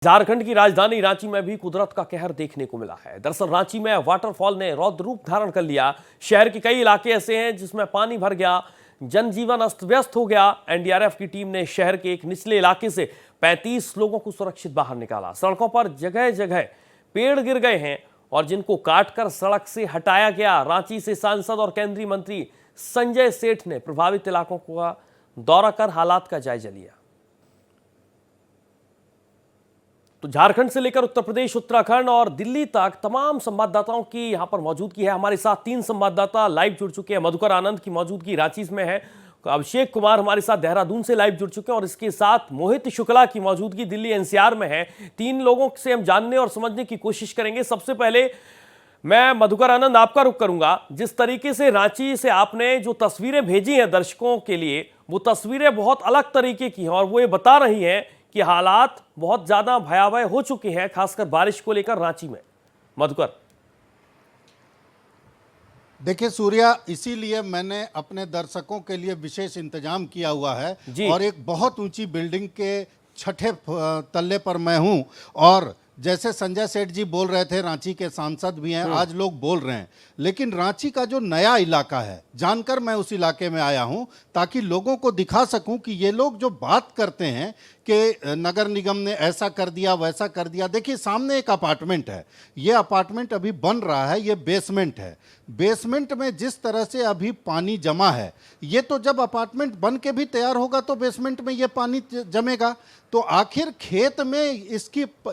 झारखंड की राजधानी रांची में भी कुदरत का कहर देखने को मिला है। दरअसल रांची में वाटरफॉल ने रौद्र रूप धारण कर लिया। शहर के कई इलाके ऐसे हैं जिसमें पानी भर गया, जनजीवन अस्त व्यस्त हो गया। एनडीआरएफ की टीम ने शहर के एक निचले इलाके से 35 लोगों को सुरक्षित बाहर निकाला। सड़कों पर जगह जगह पेड़ गिर गए हैं और जिनको काटकर सड़क से हटाया गया। रांची से सांसद और केंद्रीय मंत्री संजय सेठ ने प्रभावित इलाकों का दौरा कर हालात का जायजा लिया। तो झारखंड से लेकर उत्तर प्रदेश, उत्तराखंड और दिल्ली तक तमाम संवाददाताओं की यहां पर मौजूदगी है। हमारे साथ 3 संवाददाता लाइव जुड़ चुके हैं। मधुकर आनंद की मौजूदगी रांची में है, अभिषेक कुमार हमारे साथ देहरादून से लाइव जुड़ चुके हैं और इसके साथ मोहित शुक्ला की मौजूदगी दिल्ली एनसीआर में है। 3 लोगों से हम जानने और समझने की कोशिश करेंगे। सबसे पहले मैं मधुकर आनंद आपका रुख करूंगा। जिस तरीके से रांची से आपने जो तस्वीरें भेजी हैं दर्शकों के लिए, वो तस्वीरें बहुत अलग तरीके की हैं और वो ये बता रही हैं कि हालात बहुत ज्यादा भयावह हो चुके हैं, खासकर बारिश को लेकर रांची में। मधुकर, देखिए सूर्या, इसीलिए मैंने अपने दर्शकों के लिए विशेष इंतजाम किया हुआ है और एक बहुत ऊंची बिल्डिंग के 6ठे तल्ले पर मैं हूं और जैसे संजय सेठ जी बोल रहे थे, रांची के सांसद भी हैं, आज लोग बोल रहे हैं, लेकिन रांची का जो नया इलाका है, जानकर मैं उस इलाके में आया हूं ताकि लोगों को दिखा सकूं कि ये लोग जो बात करते हैं कि नगर निगम ने ऐसा कर दिया वैसा कर दिया। देखिए सामने एक अपार्टमेंट है, ये अपार्टमेंट अभी बन रहा है, ये बेसमेंट है। बेसमेंट में जिस तरह से अभी पानी जमा है, ये तो जब अपार्टमेंट बन के भी तैयार होगा तो बेसमेंट में ये पानी जमेगा। तो आखिर खेत में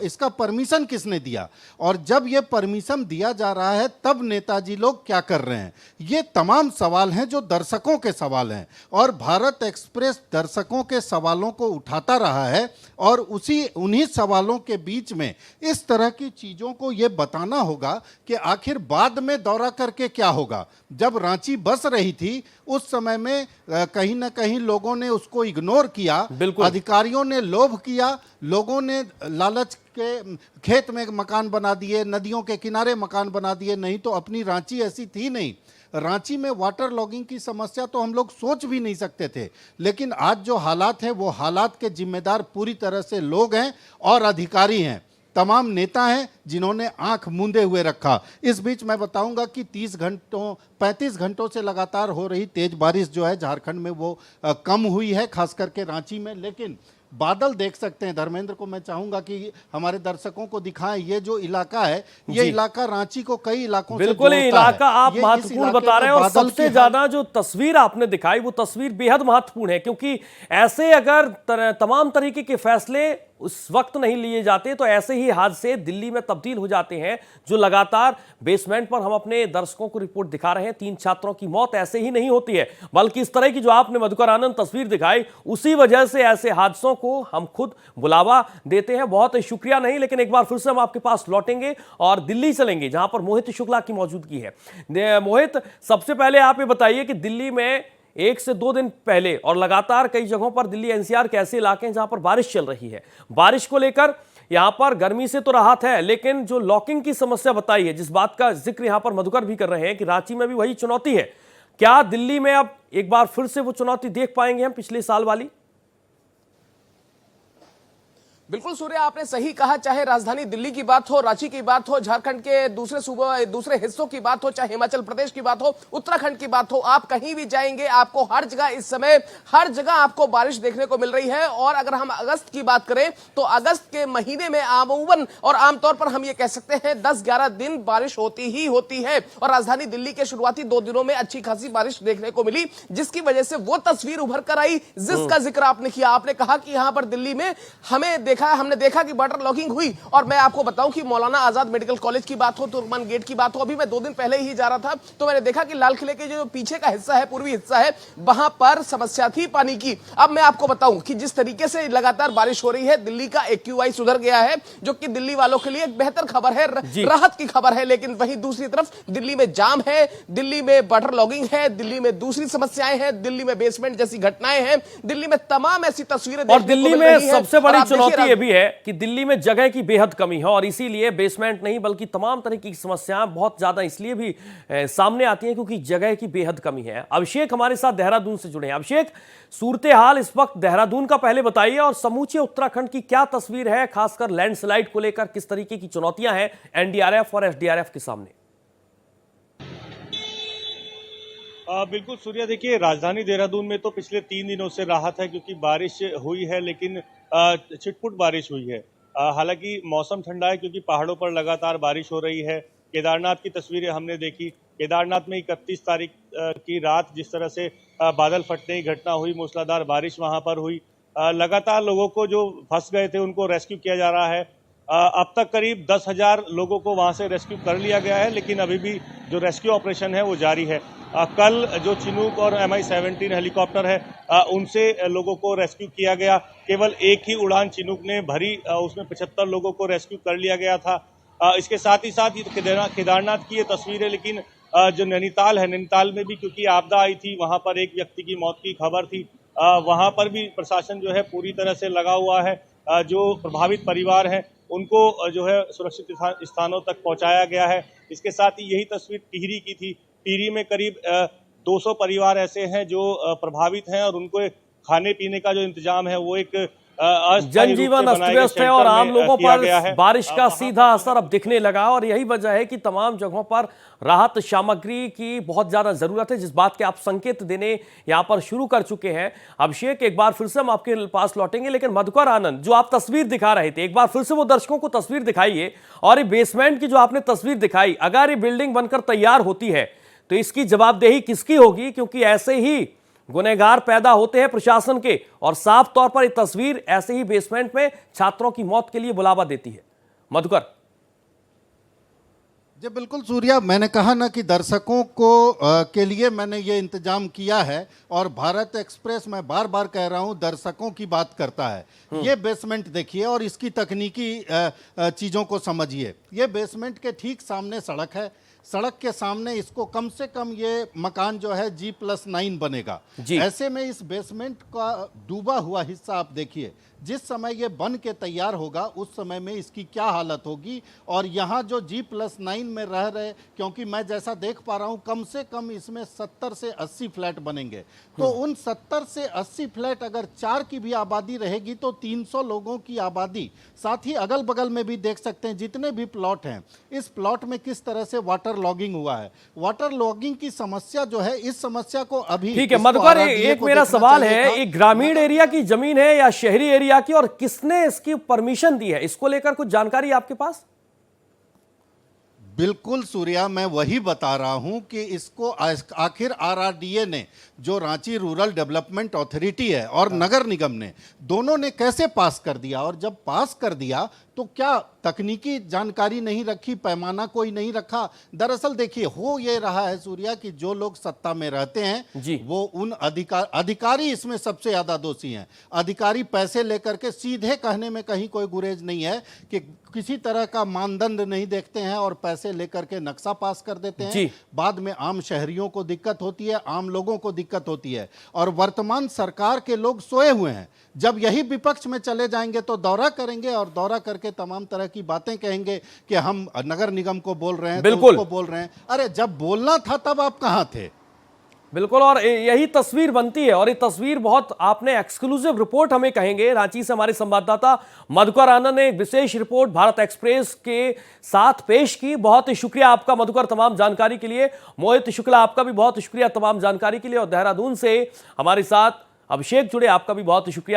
इसका परमिशन किसने दिया, और जब ये परमिशन दिया जा रहा है तब नेताजी लोग क्या कर रहे हैं? ये तमाम सवाल हैं जो दर्शकों के सवाल हैं और भारत एक्सप्रेस दर्शकों के सवालों को उठाता रहा है और उन्हीं सवालों के बीच में इस तरह की चीज़ों को ये बताना होगा कि आखिर बाद में दौरा करके क्या होगा। जब रांची बस रही थी उस समय में कहीं ना कहीं लोगों ने उसको इग्नोर किया, अधिकारियों ने लोभ किया, लोगों ने लालच के खेत में मकान बना दिए, नदियों के किनारे मकान बना दिए। नहीं तो अपनी रांची ऐसी थी नहीं। रांची में वाटर लॉगिंग की समस्या तो हम लोग सोच भी नहीं सकते थे, लेकिन आज जो हालात हैं वो हालात के जिम्मेदार पूरी तरह से लोग हैं और अधिकारी हैं, तमाम नेता हैं जिन्होंने आंख मूंदे हुए रखा। इस बीच मैं बताऊंगा कि 35 घंटों से लगातार हो रही तेज बारिश जो है झारखंड में वो कम हुई है, खास करके रांची में। लेकिन बादल देख सकते हैं, धर्मेंद्र को मैं चाहूंगा कि हमारे दर्शकों को दिखाएं। ये जो इलाका है, ये इलाका रांची को कई इलाकों से बिल्कुल इलाका आप महत्वपूर्ण बता रहे हैं और सबसे ज्यादा जो तस्वीर आपने दिखाई वो तस्वीर बेहद महत्वपूर्ण है, क्योंकि ऐसे अगर तमाम तरीके के फैसले उस वक्त नहीं लिए जाते तो ऐसे ही हादसे दिल्ली में तब्दील हो जाते हैं, जो लगातार बेसमेंट पर हम अपने दर्शकों को रिपोर्ट दिखा रहे हैं। 3 छात्रों की मौत ऐसे ही नहीं होती है, बल्कि इस तरह की जो आपने मधुकर आनंद तस्वीर दिखाई, उसी वजह से ऐसे हादसों को हम खुद बुलावा देते हैं। बहुत शुक्रिया नहीं, लेकिन एक बार फिर से हम आपके पास लौटेंगे और दिल्ली चलेंगे जहां पर मोहित शुक्ला की मौजूदगी है। मोहित, सबसे पहले आप ये बताइए कि दिल्ली में 1 से 2 दिन पहले और लगातार कई जगहों पर दिल्ली एनसीआर के ऐसे इलाके हैं जहां पर बारिश चल रही है। बारिश को लेकर यहां पर गर्मी से तो राहत है, लेकिन जो लॉकिंग की समस्या बताई है, जिस बात का जिक्र यहां पर मधुकर भी कर रहे हैं कि रांची में भी वही चुनौती है, क्या दिल्ली में अब एक बार फिर से वो चुनौती देख पाएंगे हम पिछले साल वाली? बिल्कुल सूर्य, आपने सही कहा। चाहे राजधानी दिल्ली की बात हो, रांची की बात हो, झारखंड के दूसरे सूबे दूसरे हिस्सों की बात हो, चाहे हिमाचल प्रदेश की बात हो, उत्तराखंड की बात हो, आप कहीं भी जाएंगे आपको हर जगह इस समय हर जगह आपको बारिश देखने को मिल रही है। और अगर हम अगस्त की बात करें तो अगस्त के महीने में अमूमन और आमतौर पर हम ये कह सकते हैं 10-11 दिन बारिश होती ही होती है। और राजधानी दिल्ली के शुरुआती 2 दिनों में अच्छी खासी बारिश देखने को मिली, जिसकी वजह से वो तस्वीर उभर कर आई जिसका जिक्र आपने किया। आपने कहा कि यहां पर दिल्ली में हमने देखा कि वाटर लॉगिंग हुई। और मैं आपको बताऊं कि मौलाना आजाद मेडिकल कॉलेज की बात हो, तुर्कमान गेट की बात हो, अभी मैं 2 दिन पहले ही जा रहा था तो मैंने देखा कि लाल किले के जो पीछे का हिस्सा है, पूर्वी हिस्सा है, वहां पर समस्या थी पानी की। अब मैं आपको बताऊं कि जिस तरीके से लगातार बारिश हो रही है, दिल्ली का एक्यूआई सुधर गया है, जो कि दिल्ली वालों के लिए एक बेहतर खबर है, राहत की खबर है। लेकिन वहीं दूसरी तरफ दिल्ली में जाम है, दिल्ली में वाटर लॉगिंग है, दिल्ली में दूसरी समस्याएं हैं, दिल्ली में बेसमेंट जैसी घटनाएं हैं, दिल्ली में तमाम ऐसी तस्वीरें और दिल्ली में सबसे बड़ी चुनौती यह भी है कि दिल्ली में जगह की बेहद कमी है और इसीलिए बेसमेंट नहीं बल्कि तमाम तरह की समस्याएं बहुत ज्यादा इसलिए भी सामने आती हैं क्योंकि जगह की बेहद कमी है। अभिषेक हमारे साथ देहरादून से जुड़े हैं। अभिषेक, सूरत हाल इस वक्त देहरादून का पहले बताइए और समूचे उत्तराखंड की क्या तस्वीर है, खासकर लैंडस्लाइड को लेकर किस तरीके की चुनौतियां हैं एनडीआरएफ और एसडीआरएफ के सामने? बिल्कुल सूर्या, देखिए राजधानी देहरादून में तो पिछले 3 दिनों से राहत है क्योंकि बारिश हुई है, लेकिन छिटपुट बारिश हुई है। हालांकि मौसम ठंडा है क्योंकि पहाड़ों पर लगातार बारिश हो रही है। केदारनाथ की तस्वीरें हमने देखी। केदारनाथ में 31 तारीख की रात जिस तरह से बादल फटने की घटना हुई, मूसलाधार बारिश वहां पर हुई। लगातार लोगों को जो फंस गए थे उनको रेस्क्यू किया जा रहा है। अब तक करीब 10,000 लोगों को वहां से रेस्क्यू कर लिया गया है, लेकिन अभी भी जो रेस्क्यू ऑपरेशन है वो जारी है। कल जो चिनूक और MI-17 हेलीकॉप्टर है उनसे लोगों को रेस्क्यू किया गया। केवल एक ही उड़ान चिनूक ने भरी, उसमें 75 लोगों को रेस्क्यू कर लिया गया था। इसके साथ ही केदारनाथ की ये तस्वीर है, लेकिन जो नैनीताल है, नैनीताल में भी क्योंकि आपदा आई थी, वहां पर एक व्यक्ति की मौत की खबर थी। वहां पर भी प्रशासन जो है पूरी तरह से लगा हुआ है। जो प्रभावित परिवार हैं उनको जो है सुरक्षित स्थानों तक पहुंचाया गया है। इसके साथ ही यही तस्वीर टिहरी की थी। टिहरी में करीब 200 परिवार ऐसे हैं जो प्रभावित हैं और उनको खाने पीने का जो इंतजाम है वो एक जनजीवन अस्त व्यस्त है और आम लोगों पर बारिश का सीधा असर अब दिखने लगा और यही वजह है कि तमाम जगहों पर राहत सामग्री की बहुत ज्यादा जरूरत है, जिस बात के आप संकेत देने यहां पर शुरू कर चुके हैं। अभिषेक, एक बार फिर से हम आपके पास लौटेंगे, लेकिन मधुकर आनंद, जो आप तस्वीर दिखा रहे थे, एक बार फिर से वो दर्शकों को तस्वीर दिखाइए। और ये बेसमेंट की जो आपने तस्वीर दिखाई, अगर ये बिल्डिंग बनकर तैयार होती है तो इसकी जवाबदेही किसकी होगी? क्योंकि ऐसे ही गुनहगार पैदा होते हैं प्रशासन के और साफ तौर पर ये तस्वीर ऐसे ही बेसमेंट में छात्रों की मौत के लिए बुलावा देती है। मधुकर जी बिल्कुल सूर्या, मैंने कहा ना कि दर्शकों को के लिए मैंने ये इंतजाम किया है और भारत एक्सप्रेस मैं बार बार कह रहा हूँ दर्शकों की बात करता है। ये बेसमेंट देखिए और इसकी तकनीकी चीज़ों को समझिए। ये बेसमेंट के ठीक सामने सड़क है। सड़क के सामने इसको कम से कम ये मकान जो है G+9 बनेगा। ऐसे में इस बेसमेंट का डूबा हुआ हिस्सा आप देखिए, जिस समय ये बन के तैयार होगा उस समय में इसकी क्या हालत होगी। और यहाँ जो G+9 में रह रहे, क्योंकि मैं जैसा देख पा रहा हूँ कम से कम इसमें 70 से 80 फ्लैट बनेंगे, तो उन 70 से 80 फ्लैट अगर 4 की भी आबादी रहेगी तो 300 लोगों की आबादी। साथ ही अगल बगल में भी देख सकते हैं जितने भी प्लॉट हैं, इस प्लॉट में किस तरह से वाटर लॉगिंग हुआ है। वाटर लॉगिंग की समस्या जो है, इस समस्या को अभी ठीक है मधुकर, एक मेरा सवाल है, एक ग्रामीण एरिया की जमीन है या शहरी एरिया की, और किसने इसकी परमिशन दी है? इसको लेकर कुछ जानकारी आपके पास? बिल्कुल सूर्या, मैं वही बता रहा हूं कि इसको आखिर RRDA ने, जो रांची रूरल डेवलपमेंट अथॉरिटी है, और नगर निगम ने, दोनों ने कैसे पास कर दिया। और जब पास कर दिया तो क्या तकनीकी जानकारी नहीं रखी, पैमाना कोई नहीं रखा। दरअसल देखिए हो ये रहा है सूर्या कि जो लोग सत्ता में रहते हैं वो उन अधिकारी इसमें सबसे ज्यादा दोषी हैं। अधिकारी पैसे लेकर के, सीधे कहने में कहीं कोई गुरेज नहीं है कि किसी तरह का मानदंड नहीं देखते हैं और पैसे लेकर के नक्शा पास कर देते हैं। बाद में आम शहरियों को दिक्कत होती है, आम लोगों को दिक्कत होती है। और वर्तमान सरकार के लोग सोए हुए हैं। जब यही विपक्ष में चले जाएंगे तो दौरा करेंगे और दौरा करके तमाम तरह की बातें कहेंगे कि हम नगर निगम को बोल रहे हैं, बिल्कुल तो उसको बोल रहे हैं। अरे जब बोलना था तब आप कहां थे? बिल्कुल, और यही तस्वीर बनती है। और ये तस्वीर बहुत, आपने एक्सक्लूसिव रिपोर्ट हमें कहेंगे, रांची से हमारे संवाददाता मधुकर आनंद ने एक विशेष रिपोर्ट भारत एक्सप्रेस के साथ पेश की। बहुत ही शुक्रिया आपका मधुकर तमाम जानकारी के लिए। मोहित शुक्ला, आपका भी बहुत शुक्रिया तमाम जानकारी के लिए। और देहरादून से हमारे साथ अभिषेक जुड़े, आपका भी बहुत शुक्रिया।